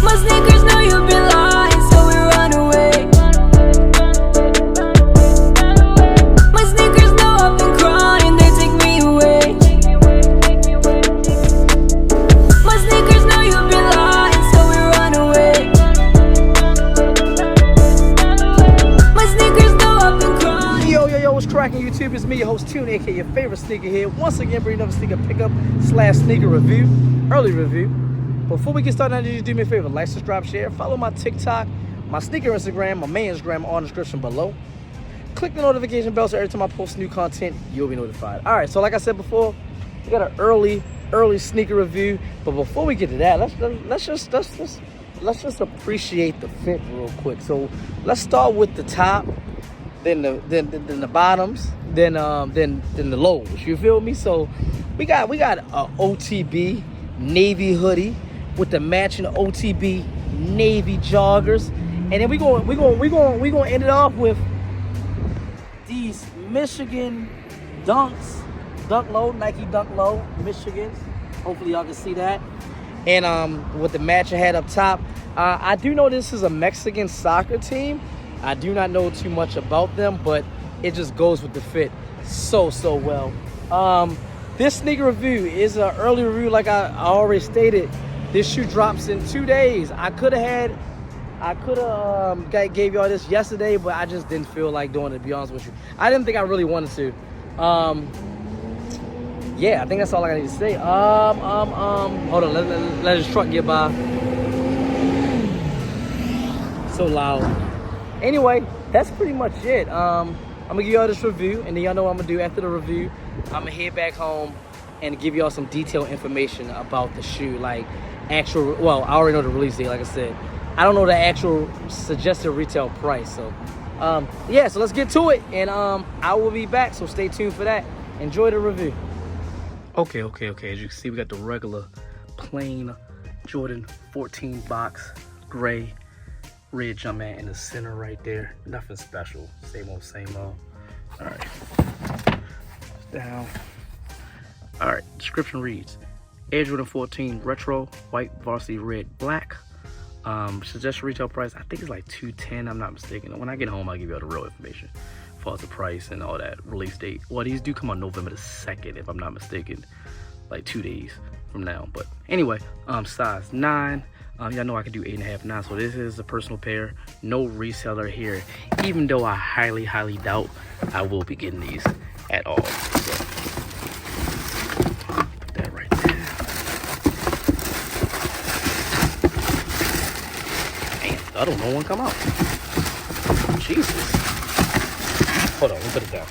My sneakers know you've been lying, so we run away. My sneakers know I've been crying, they take me away. My sneakers know you've been lying, so we run away. My sneakers know I've been crying. Yo, what's cracking YouTube? It's me, your host Tune, aka your favorite sneakerhead. Once again, bringing another sneaker pickup / sneaker review, early review. Before we get started, I need you to do me a favor, like, subscribe, share, follow my TikTok, my sneaker Instagram, my man's Instagram, all in the description below. Click the notification bell so every time I post new content, you'll be notified. All right, so like I said before, we got an early sneaker review. But before we get to that, let's just appreciate the fit real quick. So let's start with the top, then the bottoms, then the lows. You feel me? So we got a OTB navy hoodie with the matching OTB navy joggers, and then we gonna end it off with these Michigan Dunks, Dunk Low, Nike Dunk Low, Michigans. Hopefully y'all can see that. And with the matching hat up top. I do know this is a Mexican soccer team. I do not know too much about them, but it just goes with the fit so well. This sneaker review is an early review, like I already stated. This shoe drops in 2 days. I could have gave y'all this yesterday, but I just didn't feel like doing it, to be honest with you. I didn't think I really wanted to. Yeah, I think that's all I need to say. Hold on, let this truck get by. So loud. Anyway, that's pretty much it. I'm gonna give y'all this review, and then y'all know what I'm gonna do after the review. I'm gonna head back home and give y'all some detailed information about the shoe, like actual, well, I already know the release date, like I said. I don't know the actual suggested retail price. So yeah, so let's get to it, and I will be back, so stay tuned for that. Enjoy the review. Okay, as you can see, we got the regular plain Jordan 14 box, gray, red Jumpman in the center right there. Nothing special, same old. All right, down. All right, description reads: Air Jordan 14 retro, white varsity red black. Suggested retail price, I think it's like $210. I'm not mistaken. When I get home, I'll give you all the real information as far as the price and all that. Release date. Well, these do come on November the 2nd, if I'm not mistaken, like 2 days from now. But anyway, size 9. Y'all know I can do 8.5, 9. So this is a personal pair. No reseller here, even though I highly doubt I will be getting these at all. So put that right there. I don't know when come out. Jesus. Hold on, let me put it down.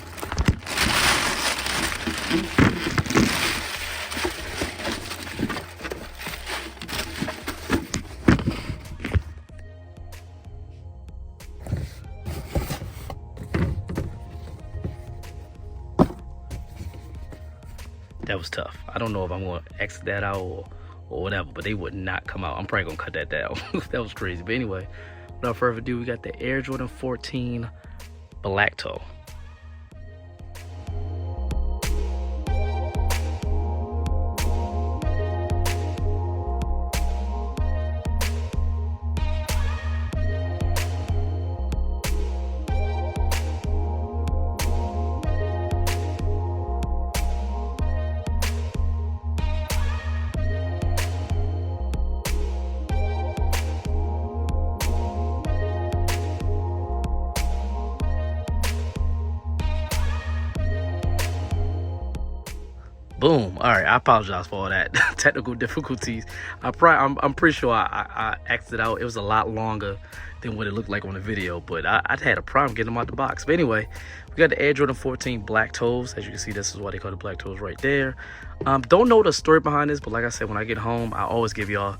That was tough. I don't know if I'm going to exit that out or whatever, but they would not come out. I'm probably gonna cut that down. That was crazy. But anyway, without further ado, we got the Air Jordan 14 black toe. Boom. All right, I apologize for all that technical difficulties. I'm pretty sure I acted out. It was a lot longer than what it looked like on the video, but I had a problem getting them out the box. But anyway, we got the Air Jordan 14 black toes. As you can see, this is why they call the black toes right there. Don't know the story behind this, but like I said, when I get home, I always give y'all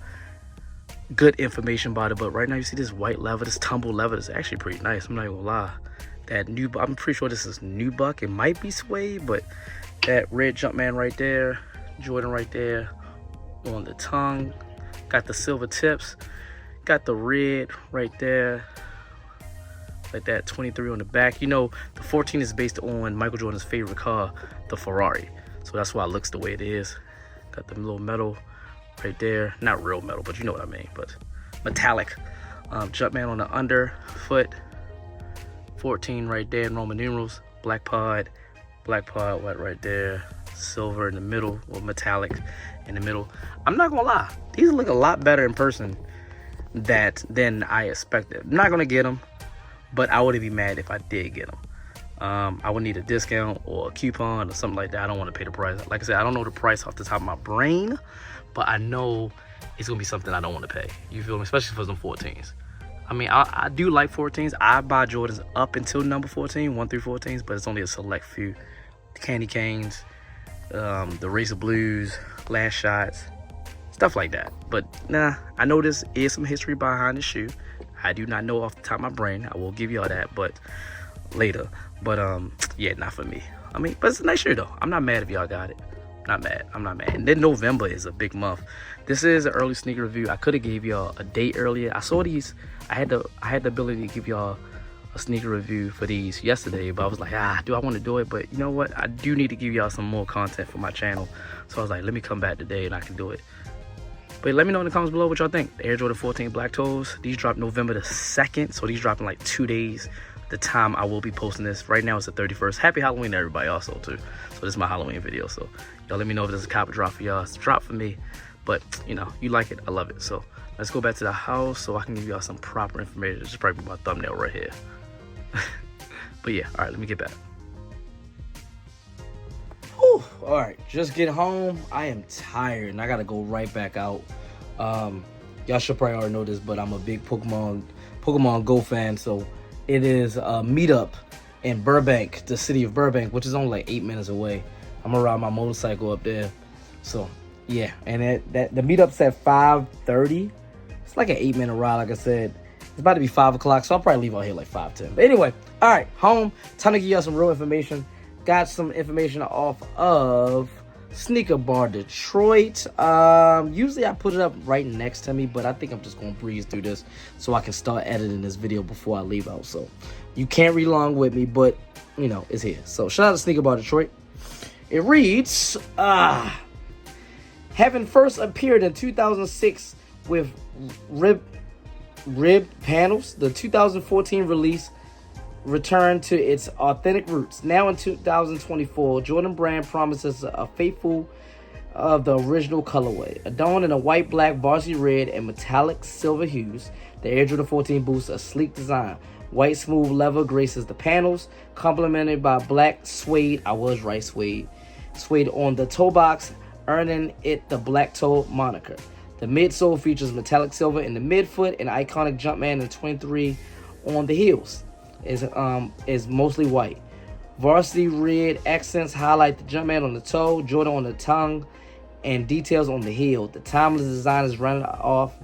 good information about it. But right now, you see this white leather, this tumble leather is actually pretty nice. I'm not even gonna lie. That new, I'm pretty sure this is nubuck. It might be suede, but that red Jumpman right there, Jordan right there on the tongue. Got the silver tips. Got the red right there, like that 23 on the back. You know, the 14 is based on Michael Jordan's favorite car, the Ferrari. So that's why it looks the way it is. Got the little metal right there. Not real metal, but you know what I mean. But metallic. Jumpman on the underfoot. 14 right there in Roman numerals. Black pod white right there. Silver in the middle, or metallic in the middle. I'm not gonna lie, these look a lot better in person than I expected. I'm not gonna get them, but I wouldn't be mad if I did get them. I would need a discount or a coupon or something like that. I don't want to pay the price. Like I said, I don't know the price off the top of my brain, but I know it's gonna be something I don't want to pay. You feel me? Especially for some 14s. I mean, I do like 14s. I buy Jordans up until number 14, 1 through 14s, but it's only a select few. The candy canes, the Racer Blues, Last Shots, stuff like that. But nah, I know this is some history behind the shoe. I do not know off the top of my brain. I will give y'all that, but later. But yeah, not for me. I mean, but it's a nice shoe though. I'm not mad if y'all got it. I'm not mad. And then November is a big month. This is an early sneaker review. I could have gave y'all a date earlier. I saw these. I had the ability to give y'all a sneaker review for these yesterday, but I was like, do I want to do it? But you know what? I do need to give y'all some more content for my channel. So I was like, let me come back today and I can do it. But let me know in the comments below what y'all think. The Air Jordan 14 Black Toes. These dropped November the 2nd. So these dropped in like 2 days. The time I will be posting this. Right now it's the 31st. Happy Halloween to everybody also too. So this is my Halloween video. So y'all let me know if this is a copy drop for y'all. It's a drop for me. But you know, you like it, I love it. So let's go back to the house so I can give y'all some proper information. This is probably my thumbnail right here. But yeah, all right, let me get back. Whew, all right, just get home. I am tired and I gotta go right back out. Y'all should probably already know this, but I'm a big Pokemon Go fan. So it is a meetup in Burbank, the city of Burbank, which is only like 8 minutes away. I'm gonna ride my motorcycle up there. So yeah, and the meetup's at 5:30. It's like an 8-minute ride, like I said. It's about to be 5 o'clock, so I'll probably leave out here like 5:10. But anyway, all right, home. Time to give y'all some real information. Got some information off of Sneaker Bar Detroit. Usually I put it up right next to me, but I think I'm just gonna breeze through this so I can start editing this video before I leave out. So you can't read along with me, but you know, it's here. So shout out to Sneaker Bar Detroit. It reads, having first appeared in 2006 with rib panels, the 2014 release returned to its authentic roots. Now in 2024, Jordan Brand promises a faithful of the original colorway. Adorned in a white, black, varsity red, and metallic silver hues, the Air Jordan 14 boasts a sleek design. White smooth leather graces the panels, complemented by black suede. I was right, suede on the toe box, earning it the black toe moniker. The midsole features metallic silver in the midfoot and iconic Jumpman in 23 on the heels. Is mostly white. Varsity red accents highlight the Jumpman on the toe, Jordan on the tongue, and details on the heel. The timeless design is rounded off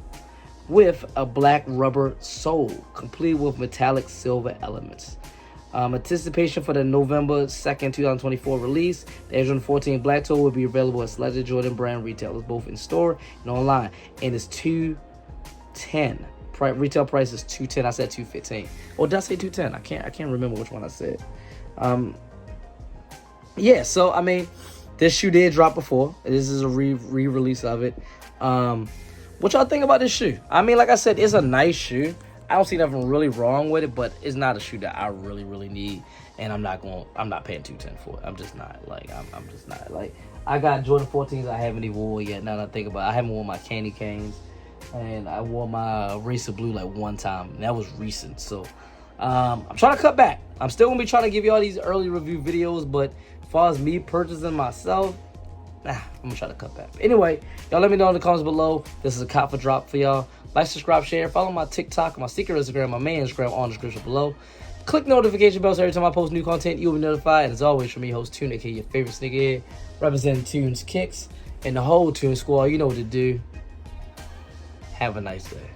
with a black rubber sole, complete with metallic silver elements. Anticipation for the November 2nd, 2024 release. The Air Jordan 14 Black Toe will be available at selected Jordan Brand retailers, both in store and online. And it's $210. Retail price is $210. I said $215. Or did I say $210? I can't remember which one I said. Yeah, so I mean, this shoe did drop before. This is a re-release of it. What y'all think about this shoe? I mean, like I said, it's a nice shoe. I don't see nothing really wrong with it, but it's not a shoe that I really need, and I'm not paying $210 for it. I'm just not. I'm just not. Like, I got Jordan 14s I haven't even worn yet. Now that I think about it, I haven't worn my candy canes, and I wore my Racer Blue like one time, and that was recent. So I'm trying to cut back. I'm still gonna be trying to give you all these early review videos, but as far as me purchasing myself, I'm gonna try to cut back. Anyway, y'all let me know in the comments below. This is a cop for drop for y'all. Like, subscribe, share. Follow my TikTok, my secret Instagram, my main Instagram on the description below. Click notification bells every time I post new content. You'll be notified. And as always, from me, host Tune, aka your favorite sneakerhead, representing Tunes Kicks and the whole Tune Squad. You know what to do. Have a nice day.